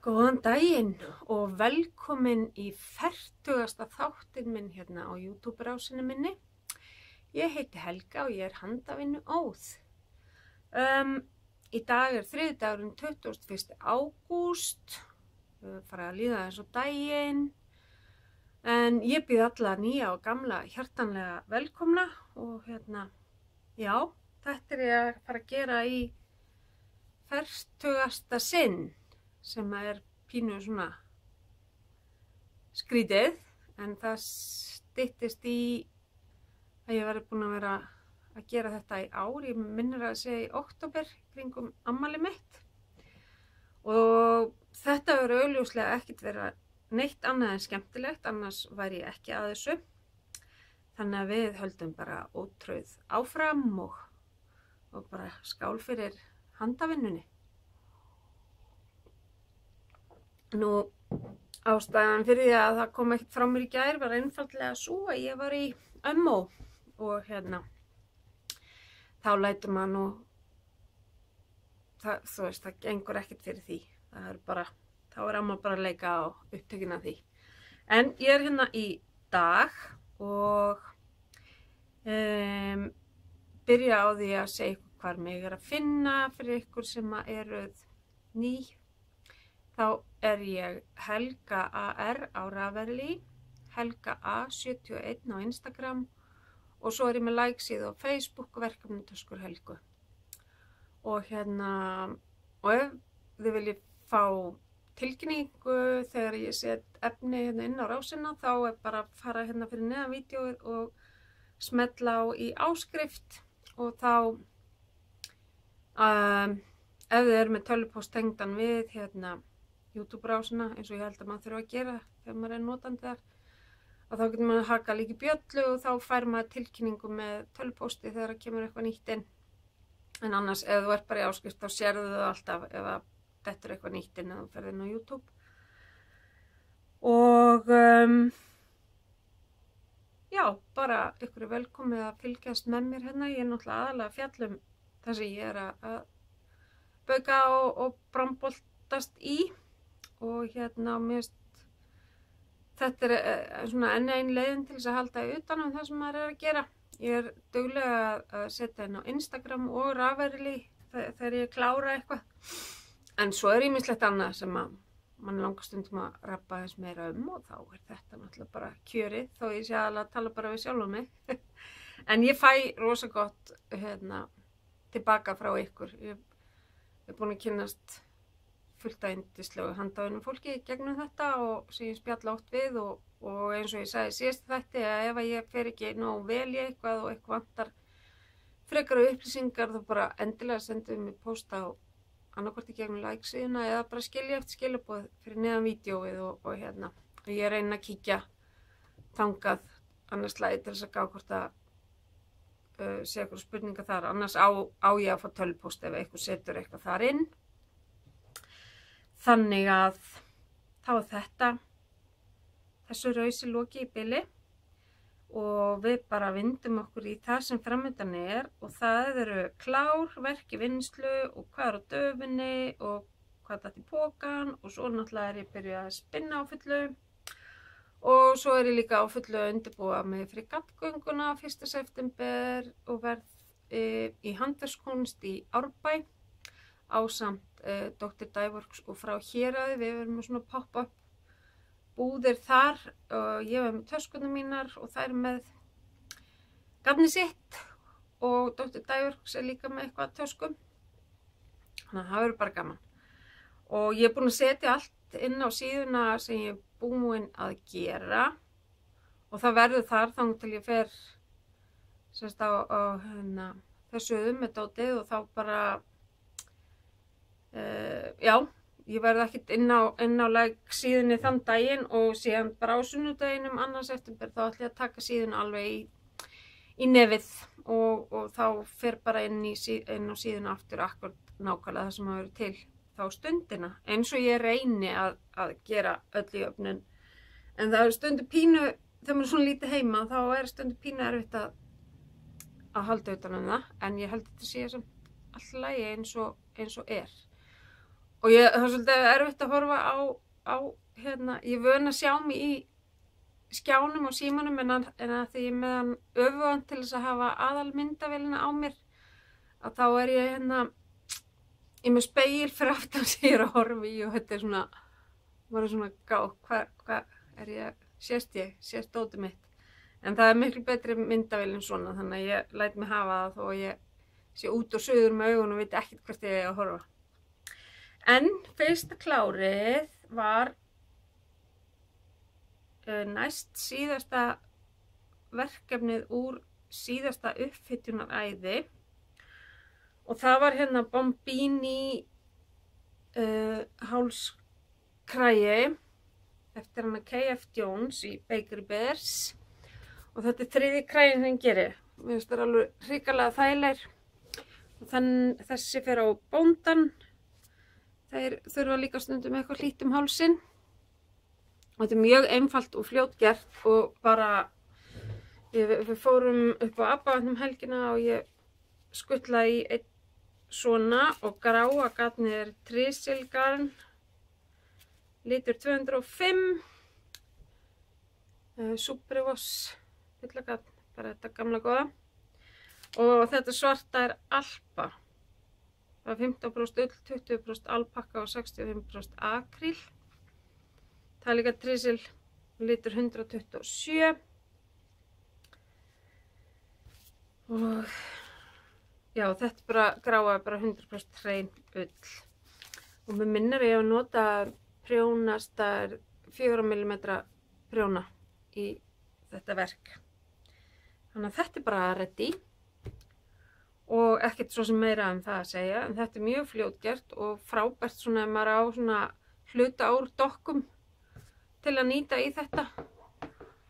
Góðan daginn og velkomin í 40. þáttinn minn hérna á YouTube-rásinu minni. Ég heiti Helga og ég er handavinnu óð. Í dag er þriðjudagurinn 21. ágúst, fara að líða eins og daginn. En ég býð alla nýja og gamla hjartanlega velkomna og já, þetta er ég að fara að gera í 40. sinn. Sem er pínu svona skrítið, en það styttist í að ég verði búin að vera að gera þetta í ár. Ég minnir að segja í október kringum afmælið mitt. Og þetta verður augljóslega ekkert vera neitt annað en skemmtilegt, annars væri ég ekki að þessu. Þannig að við höldum bara ótrauð áfram og bara skál fyrir handavinnunni. Nú, ástæðan fyrir því að það kom ekkert frá mér í gær var einfaldlega svo að ég var í ömmó og þá lætur maður nú, þú veist, það gengur ekkert fyrir því. Það er bara, þá er amma bara að leika á upptökin af því. En ég er hérna í dag og byrja á því að segja ykkur hvar mig er að finna fyrir ykkur sem eruð ný. Þá er ég Helga AR á Ravelli, Helga A71 á Instagram og svo er ég með like-síðu á Facebook og verkefnitöskur Helgu. Og og ef þið viljið fá tilkynningu þegar ég set efni inn á rásina, þá er bara að fara fyrir neðan vídeóið og smetla á í áskrift og þá ef þið eru með tölvupóst tengdan við YouTube-rásina, eins og ég held að maður þurfa að gera þegar maður er notandi þar. Og þá getur maður að haka líka í bjöllu og þá fær maður tilkynningu með tölvupósti þegar það kemur eitthvað nýtt inn. En annars, ef þú ert bara í áskrift, þá sérðu þau alltaf ef þetta er eitthvað nýtt inn að þú ferð inn á YouTube. Og já, bara ykkur er velkomið að fylgjast með mér hérna. Ég er náttúrulega aðalega að fjalla það sem ég er að bauka og bramboltast í. Og mér finnst þetta er svona enn ein leiðin til þess að halda utan það sem maður er að gera. Ég er duglega að setja inn á Instagram og Ravelli þegar ég klára eitthvað. En svo er ýmislegt annað sem mann langar stundum að rappa eins meira og þá er þetta náttúrulega bara kjörið, þó ég sé aðalega að tala bara við sjálfa mig. En ég fæ rosa gott tilbaka frá ykkur. Ég er búin að kynnast fullt af yndislegu handavinnum fólki gegnum þetta og sem ég spjalla oft við og eins og ég sagði síðast þetta að ef ég fer ekki nógu vel í eitthvað og eitthvað vantar frekara upplýsingar þá bara endilega sendum við post á annarkvort í gegnum like-síðuna eða bara skilja eftir skilaboð fyrir neðan vídeóið og ég reyna að kíkja þangað annars slagi til þess að gá hvort að sé eitthvað spurninga þar, annars á ég að fá tölvupóst ef eitthvað setur eitthvað þar inn. Þannig að þá er þessu rausi loki í bili og við bara vindum okkur í það sem framundan er og það eru klár, verk í vinnslu og hvað er á döfinni og hvað datt í pokan og svo náttúrulega er ég byrjuð að spinna á fullu og svo er ég líka á fullu að undirbúa mig fyrir gattgönguna 1. september og verð í handverkskunst í Árbæ ásamt Dr. Dyeworks og frá Héraði. Við erum með svona pop-up búðir þar og ég var með töskunum mínar og þær með gafni sitt og Dr. Dyeworks er líka með eitthvað töskum. Þannig að það verður bara gaman. Og ég er búin að setja allt inn á síðuna sem ég er búin að gera og það verður þar þangað til ég fer sérst á þessu með dótið og þá bara já, ég verði ekkert inn á like-síðunni þann daginn og síðan bara á sunnudaginum 2. september þá ætla ég að taka síðun alveg í nefið og þá fer bara inn á síðuna aftur akkurat nákvæmlega það sem að vera til þá stundina eins og ég reyni að gera öll í öfnun en það er stundu pínu þegar maður er svona lítið heima þá er stundu pínu erfitt að halda utan það en ég held að þetta sé sem alltaf lagi eins og er og það er svolítið erfitt að horfa á ég er vön að sjá mig í skjánum og símanum en að því ég með hann öfugan til þess að hafa aðalmyndavélina á mér að þá er ég ég er með spegil fyrir aftan sem ég er að horfa í og þetta er svona bara svona hvað er sést dótið mitt en það er miklu betri myndavél en svona þannig að ég læt mig hafa það þó að ég sé út og suður með augun og veit ekkert hvert ég er að horfa. En fyrsta klárið var næst síðasta verkefnið úr síðasta uppfitjunaræði og það var Bombini hálskragi eftir K.F. Jones í Bakery Bears og þetta er þriðji kraginn sem hann gerir. Mér finnst það alveg hrikalega þægilegir og þessi fer á bóndan. Þeir þurfa líka stundum eitthvað hlýtt hálsinn. Og þetta er mjög einfalt og fljótgert og bara við fórum upp á Abbavatn helgina og ég skuttlaði í einn svona og gráa gatnið er trísilgarn litur 205 Supervoss fullagatn, bara þetta gamla góða og þetta svarta er Alpa það er 15% ull, 20% alpakka og 65% akríl. Það er líka trísil litur 127 og já, þetta er bara gráa, bara 100% hrein ull og mér minnir ég að nota prjónastar 4 mm prjóna í þetta verk. Þannig að þetta er bara ready og ekkert svo sem meira það að segja en þetta er mjög fljótgert og frábært svona ef maður á svona hluta úr dokkum til að nýta í þetta.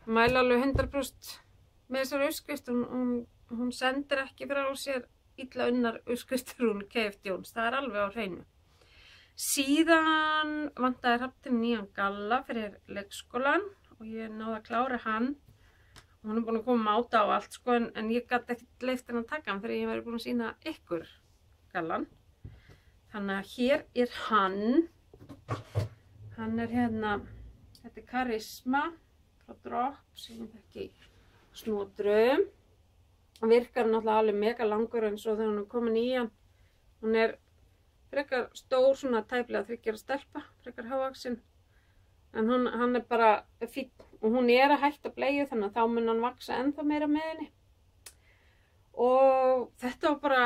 Mæla alveg 100% með þessari uppskrift, hún sendir ekki frá sér illa unnar uppskriftur hún K.F. Jones, það er alveg á hreinu. Síðan vantaði Hrafn nýjan galla fyrir leikskólan og ég náði að klára hann og hann er búin að koma máta á allt sko en ég gat ekkert leyft henni að taka hann þegar ég væri búin að sýna ykkur gallan. Þannig að hér er hann er þetta er Karisma frá Drop sem ég þekki snotrum. Hann virkar náttúrulega alveg mega langur en svo þegar hún er komin í hann. Hún er frekar stór, svona tæplega 3 ára stelpa, frekar hávaxin. En hann er bara fínn og hún er að hætta bleiu þannig að þá mun hann vaxa ennþá meira með henni. Og þetta var bara,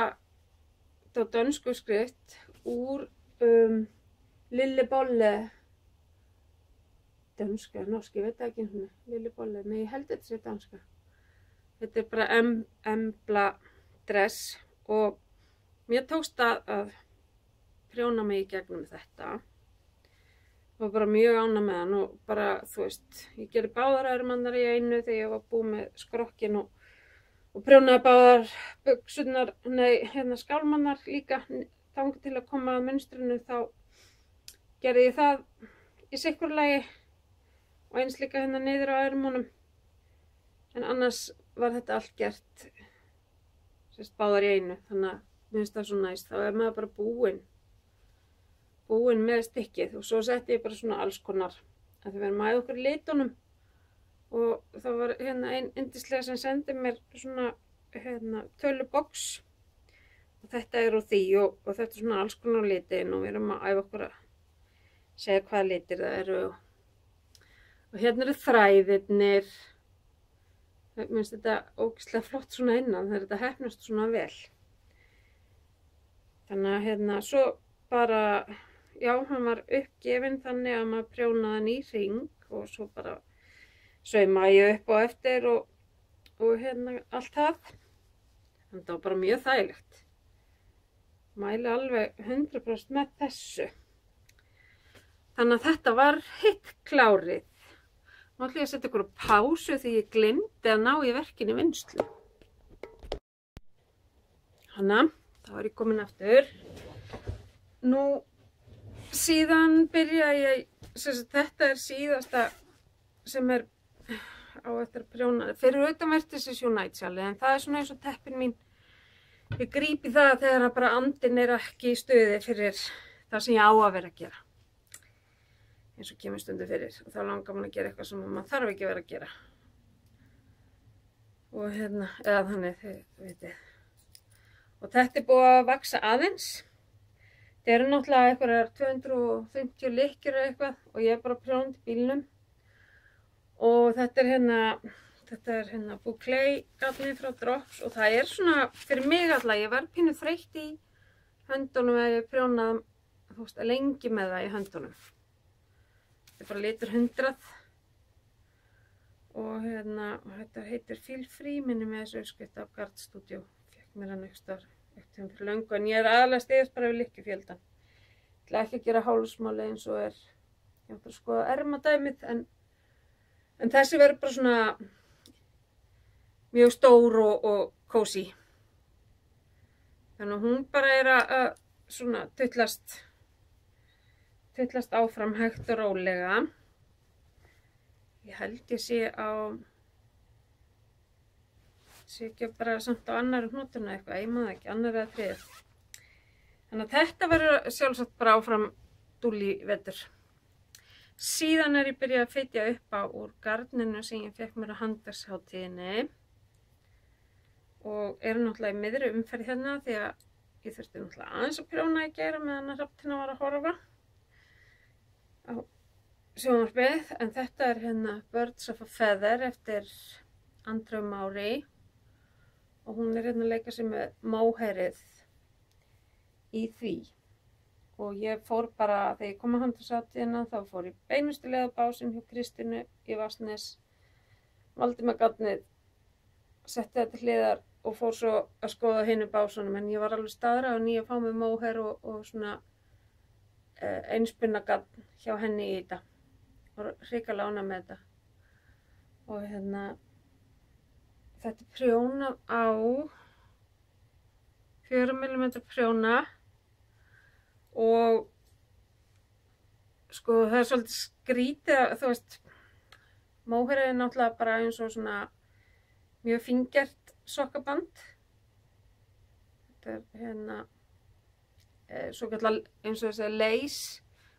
þetta var dönsku skrift úr Lille Bolle. Dönska, norsk, ég veit ekki svona, Lille Bolle, nei ég held þetta sé danska. Þetta er bara embla dress og mér tókst að prjóna mig í gegnum þetta. Var bara mjög ánægð með hann og bara, þú veist, ég gerði báðar ermarnar í einu þegar ég var búin með skrokkin og prjónaði báðar buxurnar, skálmannar líka. Þangað til að koma að munstrinu þá gerði ég það í sikkurlagi og eins líka niður á ermunum. En annars var þetta allt gert báðar í einu, þannig að mér finnst það svo næst. Þá er maður bara búin með stikkið og svo setti ég bara svona alls konar að þið verðum að okkur litunum og það var ein yndislega sem sendi mér svona tölubox og þetta er úr því og þetta er svona alls konar litin og við erum að æfa okkur að segja hvaða litir það eru og eru þræðirnir. Mér finnst þetta ógeðslega flott svona innan þegar þetta heppnast svona vel. Þannig að svo bara, já, hann var uppgefinn þannig að maður prjónaði hann í hring og svo bara saumaði ég upp á eftir og allt það. Þannig að það var bara mjög þægilegt. Mæli alveg 100% með þessu. Þannig að þetta var hitt klárið. Nú ætla ég að setja ykkur á pásu því ég gleymdi að ná í verkinu í vinnslu. Hanna, þá er ég komin aftur. Nú, síðan byrja ég, þetta er síðasta sem er á eftir að prjóna. Fyrir utanverti þessi Unite-sjali, en það er svona eins og teppin mín. Ég grípi það þegar bara andinn er ekki í stuði fyrir þá það sem ég á að vera að gera. Eins og kemur stundu fyrir. Og þá langar mann að gera eitthvað sem maður þarf ekki að vera að gera. Og eða þannig, þið vitið. Og þetta búið að vaksa aðeins. Það eru náttúrulega einhverjar 250 lykkjur eða eitthvað og ég bara prjónandi bílnum. Og þetta er bouclé-gatnið frá Drops og það er svona, fyrir mig alltaf, ég verð pínu þreytt í höndunum ef ég prjónað, þú veist, lengi með það í höndunum. Þetta er bara litur 100 og þetta heitir Feel Free, minni með þessu uppskrift af Gard Studio. Fekk mér hann einhvers staðar fyrir löngu en ég er aðalega stiðast bara við lykkjufjöldan. Ég ætla ekki að gera hálsmáli eins og er, ég ætla að skoða ermadæmið en þessi verður bara svona mjög stór og kósí. Þannig að hún bara er að svona tullast áfram hægt og rólega. Ég held ég sé ekki bara samt á annari hnútuna eitthvað, ég maður ekki, annar eða þriðið. Þannig að þetta verður sjálfsagt bara áfram dúll í vetur. Síðan er ég byrjað að fitja upp á úr garninu sem ég fekk mér á handverkshátíðinni og er náttúrulega í miðri umferð hérna því að ég þurfti náttúrulega aðeins að prjóna í gær meðan að Hrafntinna var að horfa á sjónvarpið, en þetta er Birds of a Feather eftir Andreu Mári og hún er að leika sér með móheyrið í því. Og ég fór bara, þegar ég kom að handverkshátíðina, þá fór ég beinustu leið á básinn hjá Kristínu í Vatnsnes, valdi með gatnið, setti þetta til hliðar og fór svo að skoða hinu básunum, en ég var alveg staðráðin í að fá mig móher og svona einspunna gatn hjá henni í þetta. Og hrikalega ánægð með þetta. Og þetta er prjónað á 4 mm prjóna og sko það er svolítið skrítið að þú veist, móherið er náttúrulega bara eins og svona mjög fíngert sokkaband. Þetta er svo kallar eins og þessi leys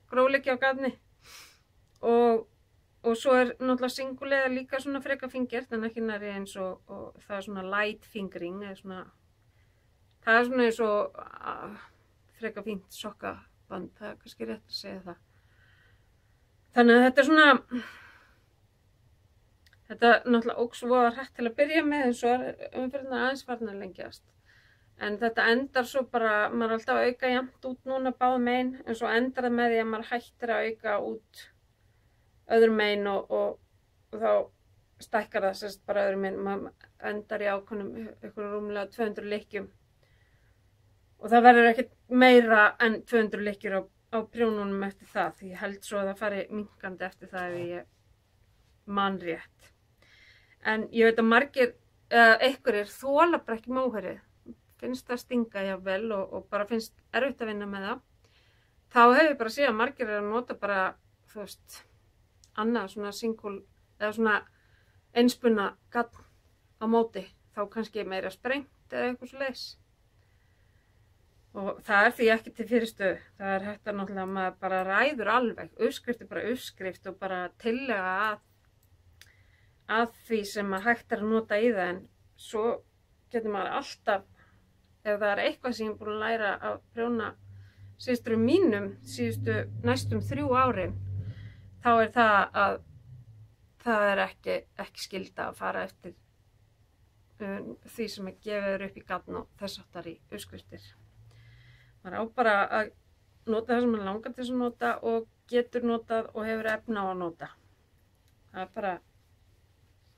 gróleiki á gatni og svo er náttúrulega singulega líka svona freka fíngert en ekki nærri eins og það er svona light fingering eða svona, það er svona eins og freka fínt sokkaband, það er kannski rétt að segja það. Þannig að þetta er svona, þetta náttúrulega óx voða hrætt til að byrja með en svo er umferðina aðeins farin að lengjast. En þetta endar svo bara, maður er alltaf að auka jafnt út núna báðum megin en svo endar það með því að maður hættir að auka út öðrum megin og þá stækkar það sérst bara öðrum megin, maður endar í ákveðnum ykkur rúmlega 200 lykkjum. Og það verður ekkert meira en 200 lykkjur á prjónunum eftir það, því ég held svo að það fari minnkandi eftir það ef ég man rétt. En ég veit að margir, einhverjir þola bara ekki móherið, finnst það stinga jafnvel og bara finnst erfitt að vinna með það. Þá hefur ég bara séð að margir að nota bara, þú veist, annað svona single, eða svona einspunna gatn á móti, þá kannski meira sprengt eða eitthvað svo leis. Og það er því ekki til fyrirstöðu, það er hægt að náttúrulega maður bara ræður alveg, uppskrift er bara uppskrift og bara tillega að því sem maður hægt er að nota í það, en svo getur maður alltaf, ef það er eitthvað sem ég er búin að læra að prjóna systurum mínum síðustu næstum 3 árin, þá er það að það er ekki skylda að fara eftir því sem er gefið upp í gatn og þess áttar í uppskriftir. Maður á bara að nota það sem maður langar til að nota og getur notað og hefur efni á að nota. Það er bara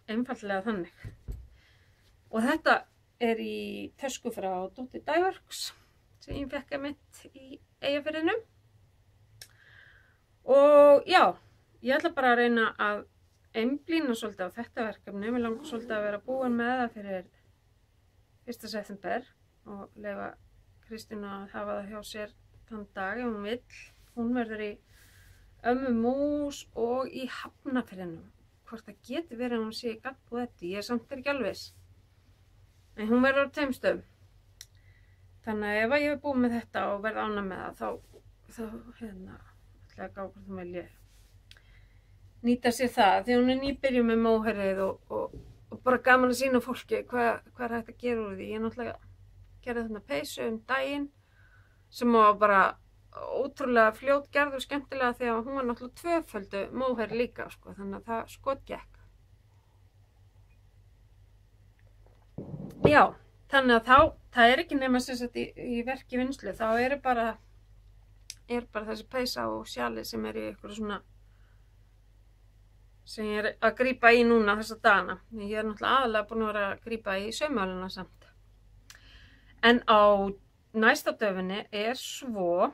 einfaldlega þannig. Og þetta er í tösku frá Dóttir Dyeworks sem ég fékk einmitt í Eyjafirðinu. Og já, ég ætla bara að reyna að einblína svolítið á þetta verkefni. Mér langar svolítið að vera búin með það fyrir 1. september og leyfa Kristínu að hafa það hjá sér þann dag ef hún vill. Hún verður í Ömmu Mús og í Hafnarfirðinum. Hvort það getur verið að hún sé í Gaddbúðetti, ég er samt ekki alveg viss. En hún verður á 2 stöðum. Þannig að ef ég hef búið með þetta og verð ánægð með það, þá ætla ég að gá hvort hún vilji nýta sér það, því hún nýbyrjuð með móherið og bara gaman að sýna fólki hvað er hægt að gera úr því. Ég náttúrulega gerði þarna peysu daginn sem var bara ótrúlega fljótgerð og skemmtilega því að hún var náttúrulega tvöföldu móher líka, sko, þannig að það skotgekk. Já, þannig að það ekki nema sem sagt í verki vinnslu, þá er bara þessi peysa og sjali sem í ykkur svona sem ég að grípa í núna þessa dagana. Ég náttúrulega aðalega búin að vera að grípa í saumavélina samt. En á næsta döfinni svo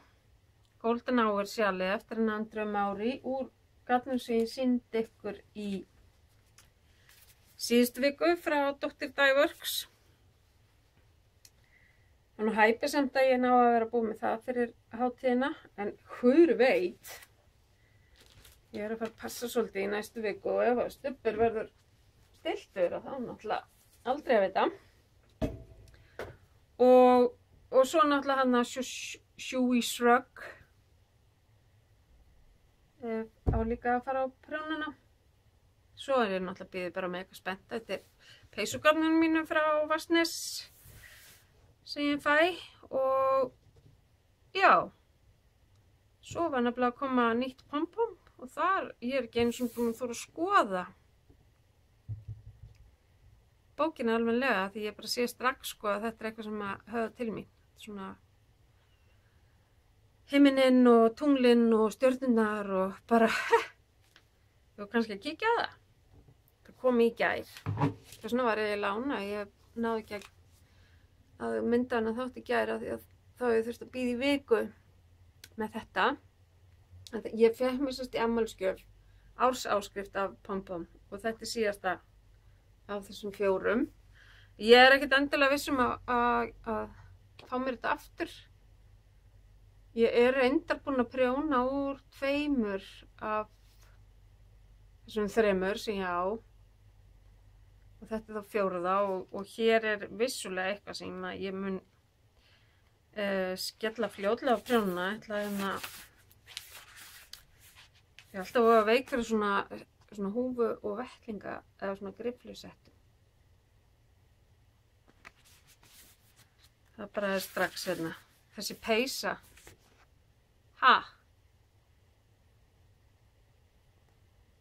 Golden Hour sjali eftir Andrea Maury úr gatnum sem ég sýndi ykkur í síðustu viku frá Dr. Dye Works. Og nú hæpi samt að ég ná að vera búið með það fyrir hátíðina, en hver veit, ég að fara að passa svolítið í næstu viku og ef Stubbur verður stilltur þá náttúrulega aldrei að vita. Og svo náttúrulega hann að Shoey Shrug á líka að fara á prjónana. Svo ég náttúrulega býðið bara með eitthvað spennt. Þetta peysugarnunum mínu frá Vassnes sem ég fæ og já, svo var nefnilega að koma nýtt pompom og þar, ég ekki einu svona búin að þóra að skoða bókina almennilega því ég bara sé strax sko að þetta eitthvað sem að höfða til mín, svona himinninn og tunglinn og stjörnurnar og bara, ég var kannski að kíkja á það. Það kom í gær. Þess vegna var ég lána, ég náði ekki að mynda hana þátt í gæra því að þá ég þurfti að bíða í viku með þetta. Ég fékk mér sérst í afmælisgjöf ársáskrift af pompom og þetta síðasta af þessum 4. Ég ekkert endilega viss að fá mér þetta aftur. Ég reyndar búin að prjóna úr 2 af þessum 3 sem ég á. Og þetta þá 4. og hér vissulega eitthvað sem ég mun skella fljótlega á prjónuna. Ég alltaf að veikra svona húfu og vettlinga eða svona grifflusettu. Það bara strax hérna. Þessi peysa. Ha?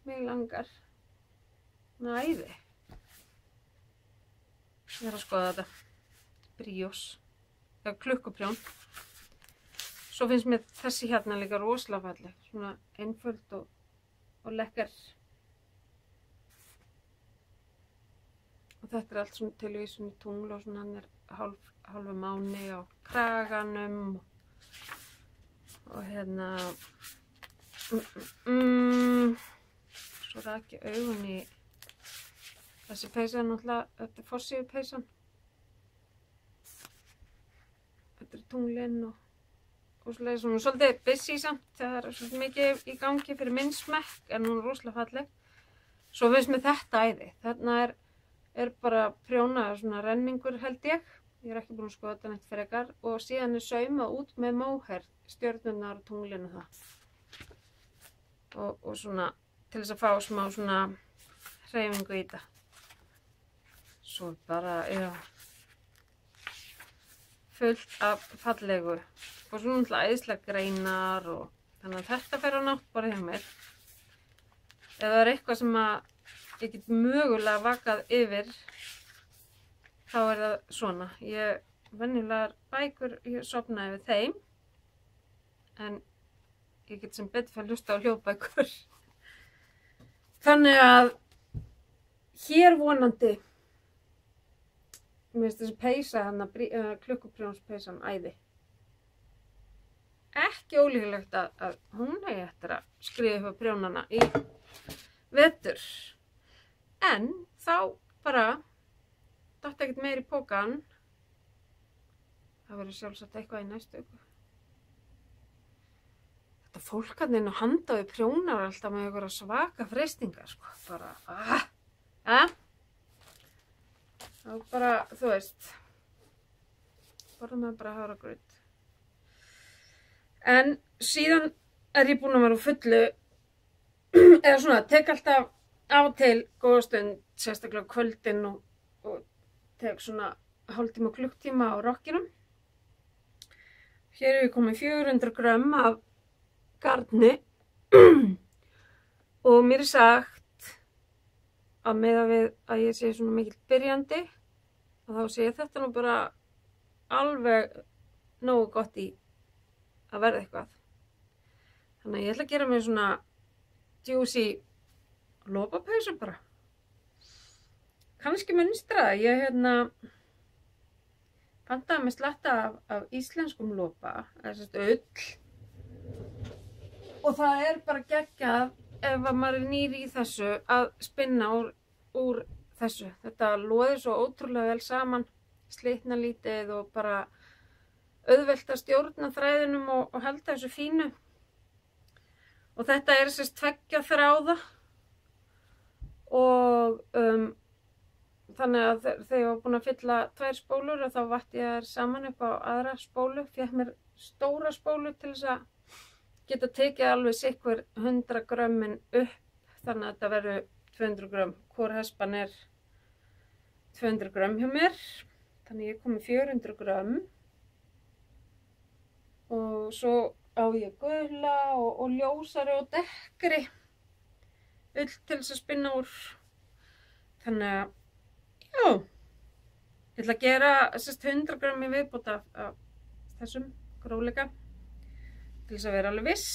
Mig langar. Æði. Ég að skoða þetta. Bríós. Það klukkuprjón. Svo finnst mér þessi hérna líka rosalega falleg. Svona einföld og lekkar. Og þetta allt svona tilvísun í tungl og svona hann hálfu máni á kraganum. Og hérna. Svo rak ég augun í þessi peysa náttúrulega, þetta forsíðu peysan. Þetta tunglinn og svolítið busy samt, það svolítið mikið í gangi fyrir minn smekk en hún rosalega falleg. Svo finnst mér þetta æði, þarna bara prjónaður svona renningur held ég. Ég ekki búin að skoða þetta neitt frekar og síðan saumað út með móher, stjörnurnar og tunglinn og það. Og svona til þess að fá smá svona hreyfingu í þetta. Svo bara, já, fullt af fallegu og svona náttúrulega æðislega greinar og þannig að þetta fer á nátt bara hjá mér. Ef það eitthvað sem ég get mögulega vakað yfir, þá það svona. Venjulegar bækur, ég sofnaði við þeim, en ég get sem betur fyrir að hlusta á hljóðbækur. Þannig að hér vonandi, mér finnst þessi peysa, klukkuprjónspeysan æði. Ekki ólíklegt að hún eigi eftir að skrifa upp á prjónana í vetur. En þá bara datt ekkert meir í pókan. Það verður sjálfsagt eitthvað í næstu viku. Þetta fólk inn á handa við prjónar alltaf með einhverja svaka freistingar, sko. Bara, þá bara, þú veist, borða með bara hafragraut. En síðan ég búin að vera á fullu, eða svona, tek alltaf af og til góða stund, sérstaklega kvöldin og tek svona hálftíma og klukktíma á rokkinum. Hér við komið 400 grömm af garni og mér sagt að meða við að ég sé svona mikill byrjandi og þá sé þetta nú bara alveg nógu gott í að verða eitthvað. Þannig að ég ætla að gera mér svona juicy lopapausu bara. Kannski munstra, ég pantaði mig slatta af íslenskum lopa, eða ull. Og það bara geggjað ef maður nýr í þessu að spinna úr þessu. Þetta loði svo ótrúlega vel saman, slitna lítið og bara auðvelt að stjórna þræðinum og halda þessu fínu. Og þetta tveggja þráða og þannig að þegar ég var búin að fylla 2 spólur og þá vatt ég þær saman upp á aðra spólu, fékk mér stóra spólu til þess að geta tekið alveg sikkur 100 grömmin upp, þannig að þetta verður 200 grömm. Hvor hespan 200 grömm hjá mér, þannig ég kom með 400 grömm og svo á ég gula og ljósari og dekkri ull til þess að spinna úr. Þannig að já, ég ætla að gera 100 grömm í viðbót af þessum grófleika til þess að vera alveg viss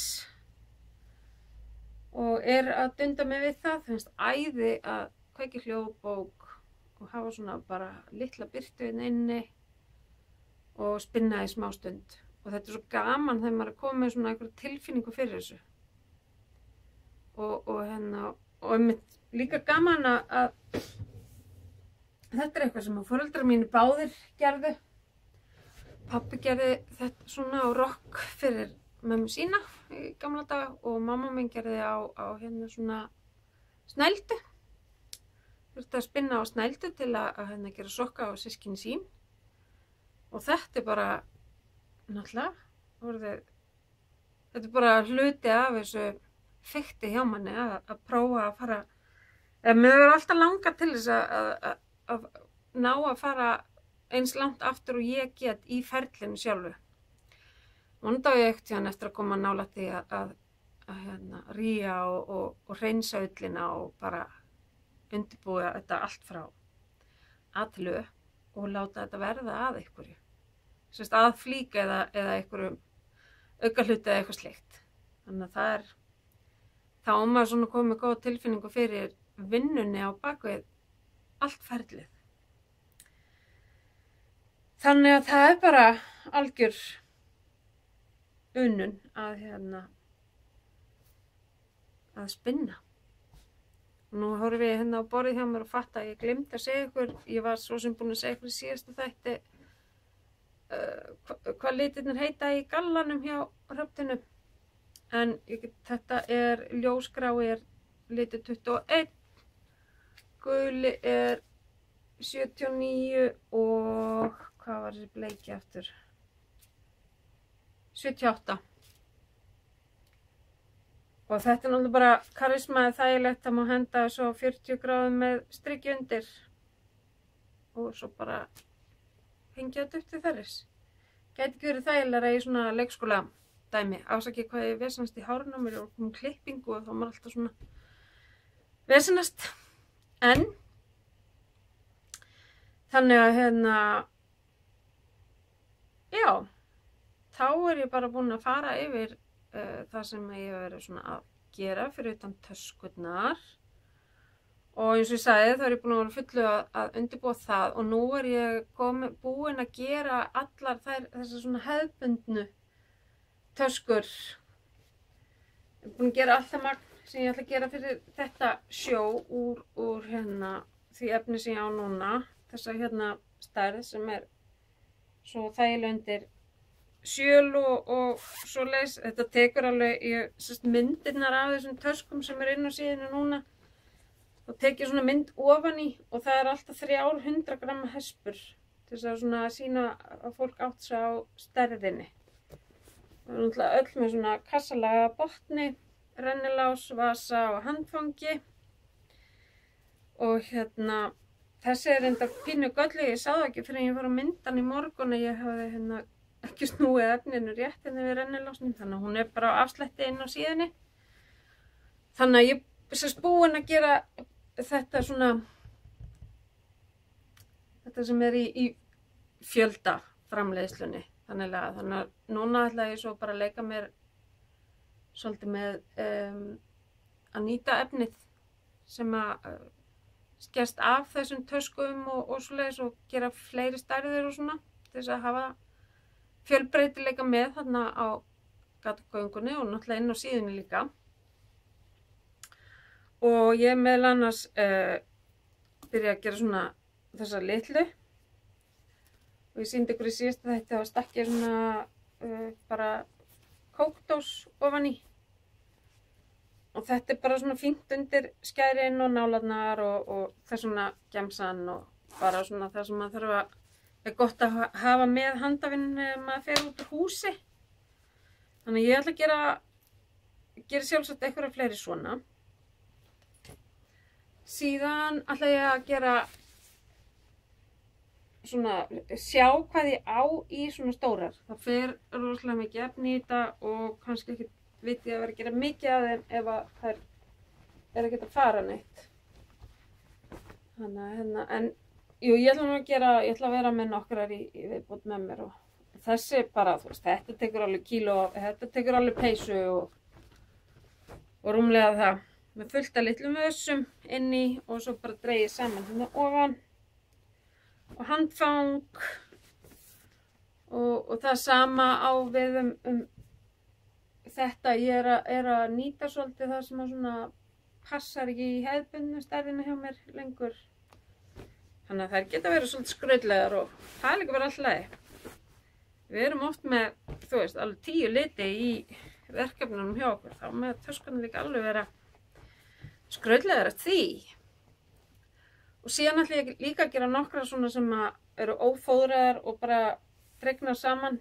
og að dunda mig við það. Það finnst æði að kveikja hljóðbók og hafa svona bara litla birtu inni og spinna í smá stund. Og þetta svo gaman þegar maður komið með svona einhverja tilfinningu fyrir þessu. Og einmitt líka gaman að þetta eitthvað sem foreldrar mínu báðir gerðu. Pabbi gerði þetta svona á rokk fyrir mömmu sína í gamla daga og mamma mín gerði á svona snældu. Þurfti að spinna á snældu til að gera sokka á systkini sín. Og þetta bara náttúrulega þetta bara hluti af þessu fikti hjá manni að prófa að fara. Mér hefur alltaf langað til þess að ná að fara eins langt aftur og ég get í ferlinu sjálfu. Vonandi á ég ekkert eftir að koma nálægt því að ríja og hreinsa ullina og bara undirbúa þetta allt frá A til Ö og láta þetta verða að einhverju. Að flíka eða einhverjum aukahluti eða eitthvað slíkt. Þannig að þá maður svona komið með góða tilfinningu fyrir vinnunni á bakvið allt ferlið. Þannig að það bara algjör unun að spinna. Nú horfum við á borðið hjá mér og fatta að ég gleymdi að segja ykkur, ég var svo sem búin að segja ykkur í síðasta þætti hvað litirnir heita í gallanum hjá hröfninu. En þetta ljósgrái litur 21, guli 79 og hvað var þessi bleiki aftur? 78. Og þetta náttúrulega bara karismaði þægilegt, það má henda svo 40 gráðum með striki undir og svo bara hengja þetta upp til þerris. Gæti ekki verið þægilegra í svona leikskóla dæmi. Afsakið hvað ég vesenast í hárinu á mér og komum klippingu og þá maður alltaf svona vesenast. En þannig að já, þá ég bara búin að fara yfir það sem ég hef verið svona að gera fyrir utan töskurnar. Og eins og ég sagði þá ég búin að vera fullu að undirbúa það og nú ég búin að gera allar þessar svona hefðbundnu töskur. Ég er búin að gera allt það magn sem ég ætla að gera fyrir þetta sjó úr því efni sem ég á núna. Þessa stærð sem svo þægilega undir sjöl og svoleiðis. Þetta tekur alveg myndirnar af þessum töskum sem inn á síðinu núna. Og tek ég svona mynd ofan í og það alltaf 300 gramma hespur til þess að sýna að fólk átt sig á stærðinni. Það er náttúrulega öll með svona kassalaga botni, rennilás, vasa og handfangi. Og þessi er enda pínu göllu, ég sá það ekki fyrir ég fór að mynda hann í morgun að ég hafði ekki snúið efninu rétt við rennilásnum, þannig að hún er bara á afslætti inn á síðunni. Þannig að ég er búin að gera þetta svona, þetta sem er í fjölda framleiðslunni. Þannig að núna ætla ég svo bara að leika mér svolítið með að nýta efnið sem að skerst af þessum töskum og svoleiðis og gera fleiri stærðir og svona til þess að hafa fjölbreytileika með þarna á gatagöngunni og náttúrulega inn á síðunni líka. Og ég meðal annars byrja að gera svona þessa litlu. Og ég sýndi ykkur í síðasta þætti að stakk ég svona bara kókdós ofan í. Og þetta er bara svona fínt undir skærin og nálarnar og þess svona gemsan og bara svona það sem maður þarf er gott að hafa með handafinn þegar maður fer út úr húsi. Þannig ég ætla að gera sjálfsagt einhverja fleiri svona. Síðan ætla ég að gera svona, sjá hvað ég á í svona stórar. Það fer rosalega mikið efni í þetta og kannski ekki viti að vera að gera mikið af þeim ef að þær ekkert að fara neitt. Þannig að, en jú, ég ætla að vera með nokkrar í viðbót með mér og þessi bara, þú veist, þetta tekur alveg kíló, þetta tekur alveg peysu og rúmlega það. Með fullt af litlum vössum inn í og svo bara dregið saman hérna ofan. Og handfang og það sama á við þetta. Ég er að nýta svolítið það sem að svona passar ekki í hefðbundnu stærðina hjá mér lengur. Þannig að þær geta verið svolítið skrautlegar og það er líka verið alltaf leið. Við erum oft með, þú veist, alveg 10 liti í verkefnunum hjá okkur. Þá með töskunum líka alveg vera skrautlegar eftir því. Og síðan ætla ég líka að gera nokkra svona sem eru ófóðraðar og bara dregnar saman.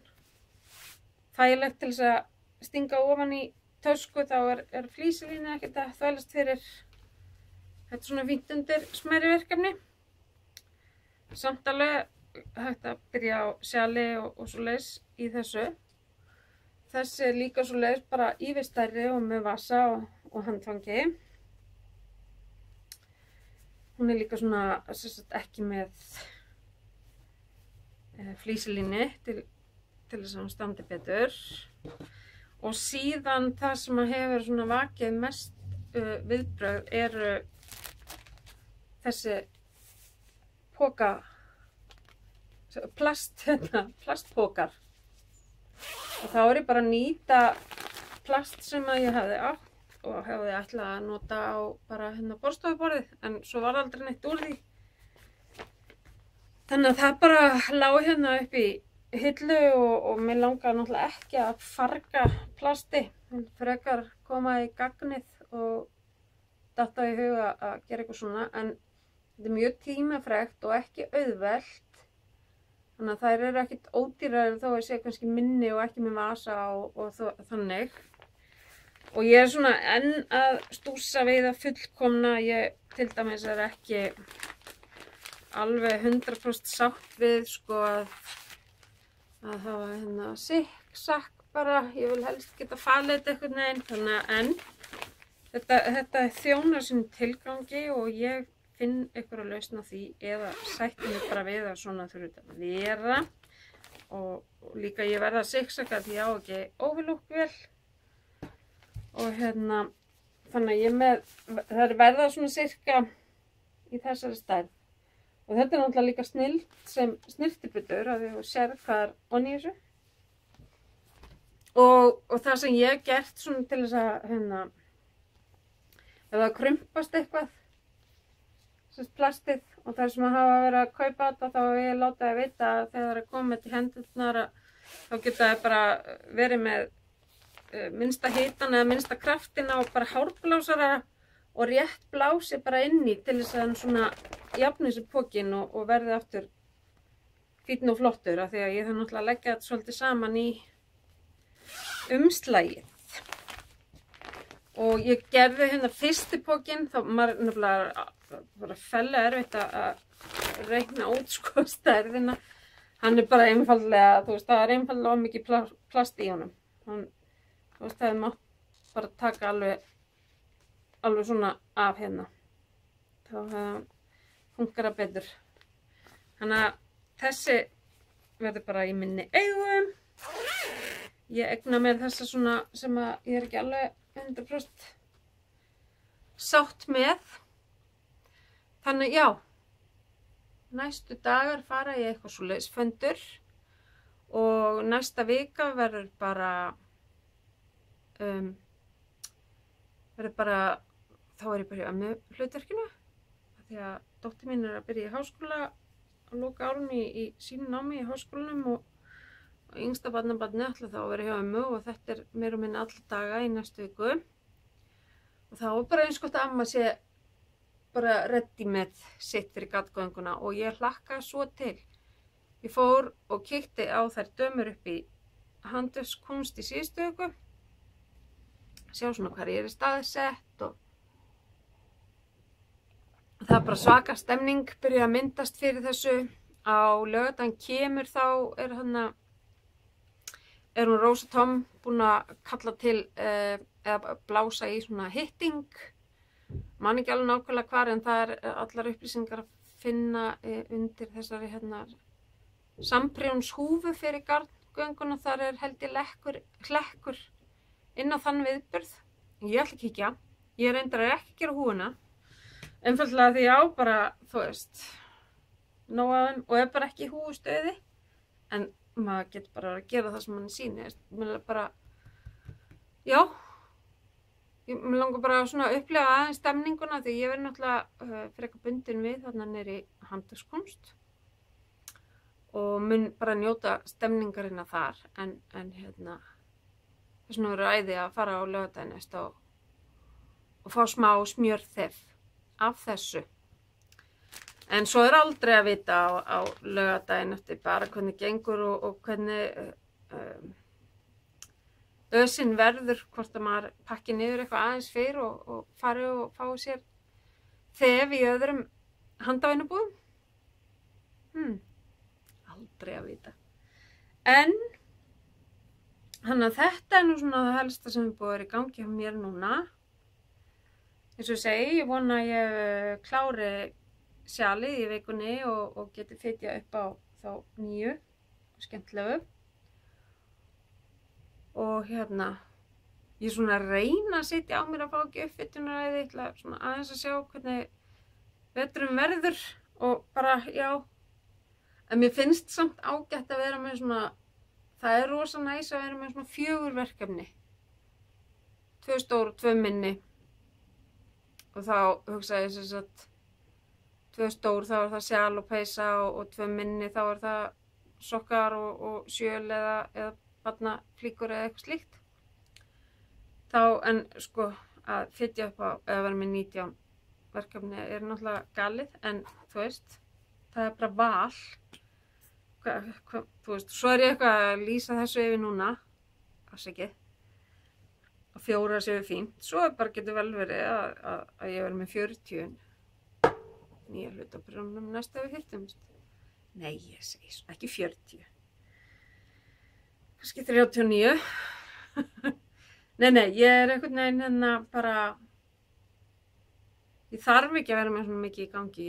Þægilegt til þess að stinga ofan í tösku, þá er flísilínu ekkert að þvælast fyrir. Þetta er svona fínt undir smærri verkefni. Samt alveg hægt að byrja á sjali og svoleiðis í þessu. Þessi er líka svoleiðis bara ívistærri og með vasa og handfangi. Hún er líka svona ekki með flísilínu til þess að hún standi betur. Og síðan það sem hefur svona vakið mest viðbrögð eru þessi plastpokar. Og þá er ég bara að nýta plast sem að ég hefði átt og hefði ætlað að nota á bara borðstofuborðið, en svo var aldrei neitt úr því. Þannig að það bara lá hérna upp í hillu og mér langar náttúrulega ekki að farga plasti. Frekar koma í gagnið og datta í huga að gera eitthvað svona, en þetta er mjög tímafrekt og ekki auðvelt. Þannig að þær eru ekkert ódýrar þó að sé kannski minni og ekki með vasa og þannig. Og ég er svona enn að stússa við að fullkomna. Ég til dæmis er ekki alveg 100% sátt við sko að hafa sikksakk bara. Ég vil helst geta falið þetta einhvern veginn. Þannig að en þetta þjónar sínum tilgangi og ég finn einhverja lausn á því eða sætti mig bara við að svona þurfi þetta að vera. Og líka ég verða að sikksakka því ég á ekki overlockvél. Og þannig að ég það verða svona sirka í þessari stærð. Og þetta er náttúrulega líka snillt sem snirtibutur að þú sér hvað er onni í þessu. Og það sem ég hef gert svona til þess að ef það krumpast eitthvað, plastið, og það sem að hafa verið að kaupa þetta, þá hef ég látið að vita að þegar það er komið til hendurnar þá geta það bara verið með minnsta hitan eða minnsta kraftina og bara hárblásara og rétt blási bara inn í til þess að hann svona jafni þessu pokinn og verði aftur fínn og flottur, af því að ég þarf náttúrulega að leggja þetta svolítið saman í umslagið. Og ég gerði hérna fyrsti pokinn, þá maður nefnilega bara felli erfitt að reikna út sko stærðina. Hann bara einfaldlega, þú veist, það einfaldlega mikið plast í honum. Þú veist, það mátt bara taka alveg svona af hérna. Þá funkar það betur. Þannig að þessi verður bara í minni augum. Ég egna mér þessa svona sem að ég ekki alveg 100% sátt með. Þannig já, næstu dagar fara ég eitthvað svoleiðis fundur og næsta vika verður bara þá ég bara í ömmu hlutverkinu því að dóttir mín að byrja í háskóla að loka árunum í sínu námi í háskólanum og yngsta barnabarnið ætla þá að vera hjá ömmu og þetta meira og minna alla daga í næstu viku og þá bara eins gott að amma sé bara ready með sitt fyrir gatgönguna og ég hlakka svo til. Ég fór og kíkti á þær dömur upp í handverkskunst í síðustu viku, sjá svona hvar ég staðsett og það bara svaka stemning byrja að myndast fyrir þessu. Á laugardaginn kemur þá hún Rósa Tom búin að kalla til eða blása í svona hitting. Man ekki alveg nákvæmlega hvar en það allar upplýsingar að finna undir þessari samprjónshúfu fyrir garðgönguna. Þar held ég hlekkur inn á þann viðburð. Ég ætla að kíkja. Ég reyndar ekki að gera húfuna. Einfaldlega því ég á bara, þú veist, nóg af þeim og bara ekki í húfustöði. En maður getur bara að gera það sem mann sýnir. Mér bara, já, mér langar bara svona að upplifa aðeins stemninguna því ég verð náttúrulega frekar bundin við þarna niðri í handverkskunst og mun bara njóta stemningarina þar en þess vegna verður æði að fara á laugardaginn næsta og fá smá smjörþef af þessu. En svo aldrei að vita á laugardaginn eftir bara hvernig gengur og hvernig ösin verður, hvort að maður pakki niður eitthvað aðeins fyrr og fari og fái sér þef í öðrum handavinnubúðum. Aldrei að vita. En þannig að þetta nú svona það helsta sem búið að vera í gangi hjá mér núna. Eins og ég segi, ég vona að ég klári sjalið í vikunni og geti fitja upp á þá nýju og skemmtilegu. Og ég svona reyna að sitja á mér að fá ekki uppfittunaræði, ég ætla svona aðeins að sjá hvernig veturinn verður og bara, já. En mér finnst samt ágætt að vera með svona, það rosa næs að vera með svona 4 verkefni. 2 stór og 2 minni. Og þá hugsaði ég sem sagt 2 stór þá það sjal og peysa og 2 minni þá það sokkar og sjöl eða barnaflíkur eða eitthvað slíkt. Þá en sko að fitja upp á eða vera með 19 verkefni náttúrulega galið en þú veist, það bara val. Þú veist, svo ég eitthvað að lýsa þessu yfir núna, afsakið. 4 séu fínt, svo bara getur vel verið að ég verði með 40 nýja hlutabrjónum næsta við hittumst. Nei, ég segi svo, ekki 40. Kannski 39. Nei, ég einhvern veginn bara, ég þarf ekki að vera með svona mikið í gangi.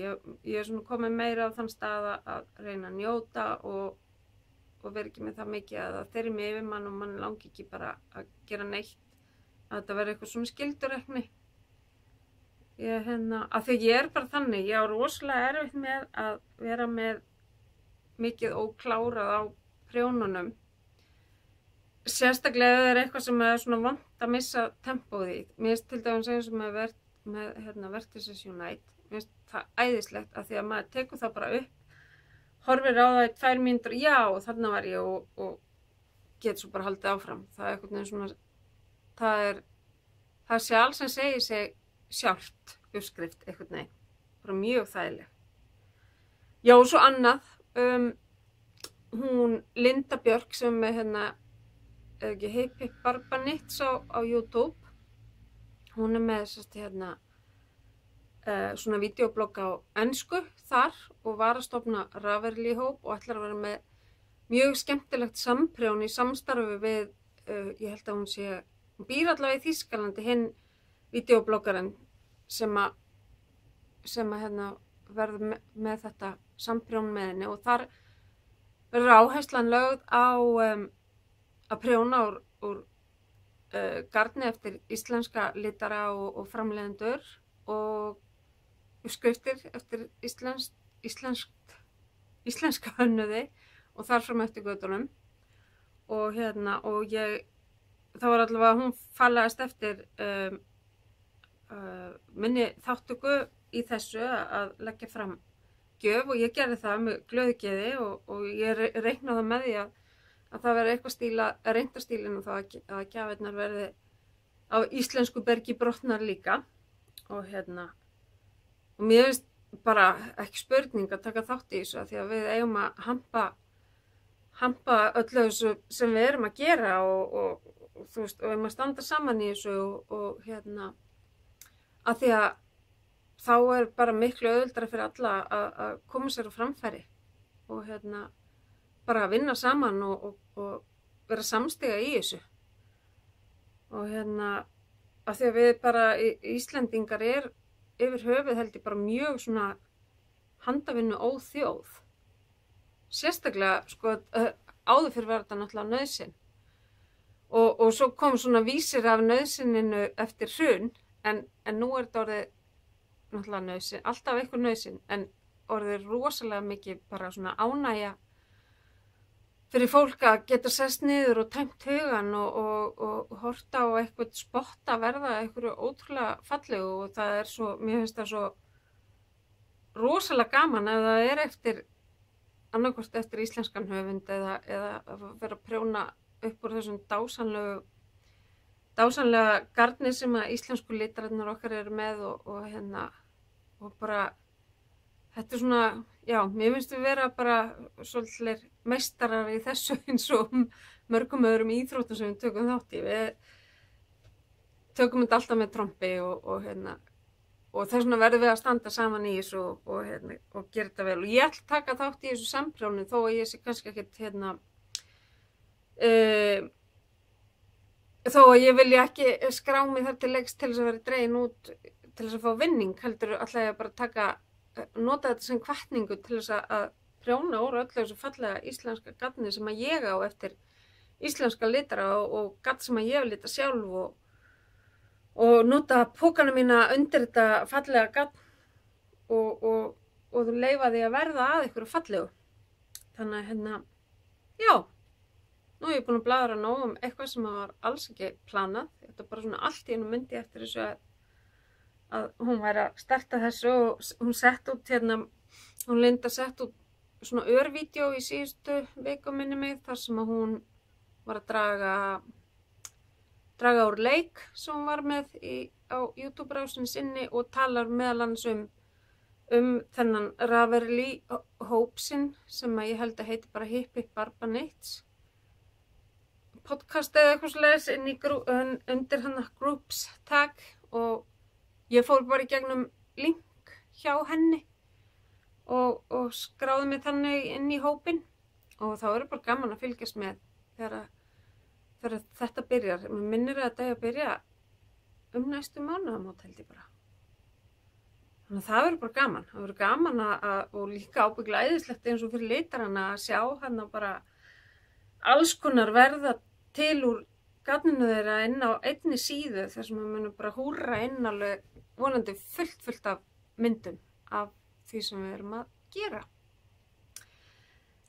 Ég svona komið meira á þann stað að reyna að njóta og vera ekki með það mikið að það þeirri mig yfir mann og mann langi ekki bara að gera neitt. Að þetta verði eitthvað svona skyldurekni. Af því ég bara þannig, ég á rosalega erfitt með að vera með mikið óklárað á prjónunum. Sérstaklega ef það eitthvað sem svona vont að missa tempóð í. Mér finnst til dæmis eins og með Vertices Unite. Mér finnst það æðislegt af því að maður tekur það bara upp, horfir á það í 2 mínútur, já, þarna var ég og get svo bara haldið áfram. Það eitthvað neginn svona, það sjálf sem segir sig sjálft uppskrift eitthvað neginn. Bara mjög þægileg. Já, og svo annað, hún Linda Björk sem er ekki Hip Hip Barbanits á YouTube. Hún með svona vídeoblogg á ensku þar og var að stofna Ravelli hóp og ætlar að vera með mjög skemmtilegt samprjón í samstarfi við, ég held að hún býr allavega í Þýskalandi, hinn vídeobloggarinn sem verður með þetta samprjón með henni og þar verður áherslan lögð á að prjóna úr garni eftir íslenska litara og framleiðendur og skriftir eftir íslenska hönnuði og þar fram eftir götunum og það var allavega hún fallaðist eftir minni þáttöku í þessu að leggja fram gjöf og ég gerði það með glöðgeði og ég reiknaði með því að það verði eitthvað reyndarstílinn og þá að gjafirnar verði á íslensku bergi brotnar líka og mér finnst bara ekki spurning að taka þátt í þessu því að við eigum að hampa öllu þessu sem við erum að gera og þú veist, og eigum að standa saman í þessu og að því að þá er bara miklu auðveldara fyrir alla að koma sér á framfæri og bara að vinna saman og vera samstiga í þessu og að því að við bara Íslendingar yfir höfuð held ég bara mjög svona handavinnu óþjóð sérstaklega sko áður fyrir var þetta náttúrulega nauðsyn og svo kom svona vísir af nauðsyninu eftir hrun en nú er þetta orðið náttúrulega nauðsyn, alltaf eitthvað nauðsyn en orðið rosalega mikið bara svona ánægja fyrir fólk að geta sest niður og tæmt hugan og horta á eitthvað spotta verða eitthvað ótrúlega fallegu og það er svo, mér finnst það svo rosalega gaman ef það er annarkvort eftir íslenskan höfund eða að vera að prjóna upp úr þessum dásanlega garni sem að íslensku litararnir okkar eru með og bara þetta er svona, já, mér finnst við vera bara svolítið meistarar í þessu eins og mörgum öðrum íþróttum sem við tökum þátt í. Við tökum þetta alltaf með trompi og þess vegna verðum við að standa saman í þessu og gera þetta vel. Og ég ætla að taka þátt í þessu samprjóni þó að ég sé kannski ekkert þó að ég vilja ekki skrá mig þar til leiks til þess að vera dregin út til þess að fá vinning, heldur ætla ég bara að nota þetta sem hvatningu til þess að prjóna úr öllu þessu fallega íslenska garni sem að ég á eftir íslenska litara og garn sem að ég vil lita sjálf og nota pókana mína undir þetta fallega garn og þú leyfa því að verða að ykkur fallegu. Þannig að já, nú er ég búin að bladra nóg eitthvað sem var alls ekki planað. Þetta bara svona allt í einu myndi eftir þessu að hún væri að starta þessu og hún sett út hún Linda sett út svona örvídeó í síðustu viku minni mig þar sem að hún var að draga úr leik sem hún var með á YouTube-rásinni sinni og talar meðal annars þennan Ravelli hóp sinn sem að ég held að heiti bara Hip Hip Barbanits podcast eða eitthvað svoleiðis inn í undir groups tag og ég fór bara í gegnum link hjá henni og skráði mig þannig inn í hópinn og þá er bara gaman að fylgjast með þegar þetta byrjar. Mér minnir að þetta að byrja næstu mánaðamót held ég bara. Þannig að það verður bara gaman. Það verður gaman og líka ábyggilega æðislegt eins og fyrir litarana að sjá hann bara alls konar verða til úr garninu þeirra inn á einni síðu þar sem við munum bara húrra inn alveg vonandi fullt af myndum af því sem við erum að gera.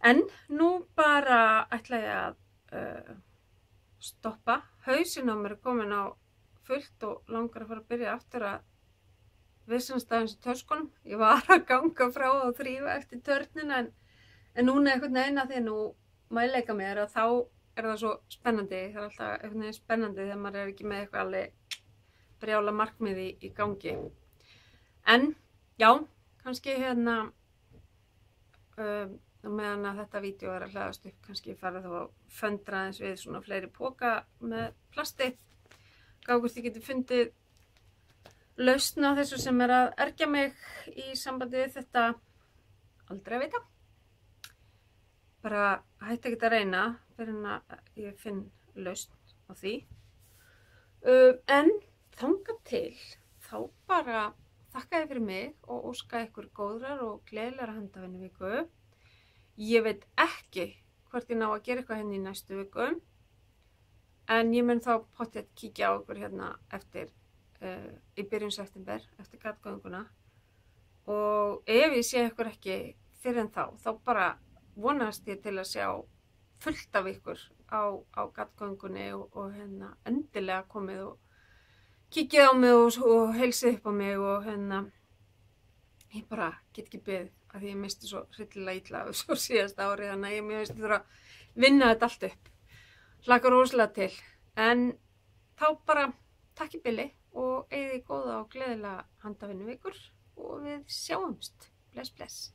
En nú bara ætla ég að stoppa. Hausinn á mér er komin á fullt og langar að fara að byrja aftur að vissast aðeins í töskunum. Ég var að ganga frá og þrífa eftir törnina en núna einhvern veginn að því nú má ég leika mér og þá er það svo spennandi. Það er alltaf einhvern veginn spennandi þegar maður er ekki með eitthvað alveg brjála markmiði í gangi. En já, kannski og meðan að þetta vídeo að hlaðast upp, kannski farið þá að föndra aðeins við svona fleiri póka með plasti. Hvort ég geti fundið lausn á þessu sem að ergja mig í sambandi við þetta, aldrei að vita. Bara hætti ekki að reyna fyrir að ég finn lausn á því. En þangað til, þá bara þakka ég fyrir mig og óska ykkur góðrar og gleðilegra handavinnuviku. Ég veit ekki hvort ég ná að gera eitthvað í næstu viku, en ég mun þá pottþétt kíkja á ykkur hérna eftir í byrjun september, eftir gatgönguna. Og ef ég sé ykkur ekki fyrir en þá bara vonast ég til að sjá fullt af ykkur á gatgöngunni og hérna endilega komið og kíkið á mig og heilsið upp á mig og hérna ég bara get ekki beðið að því ég misti svo hryllilega illa af svo síðasta árið, þannig að ég mér veist ég þurfa að vinna þetta allt upp. Hlakka rosalega til, en þá bara takk í bili og eigið góða og gleðilega handavinnuvikur og við sjáumst. Bless, bless.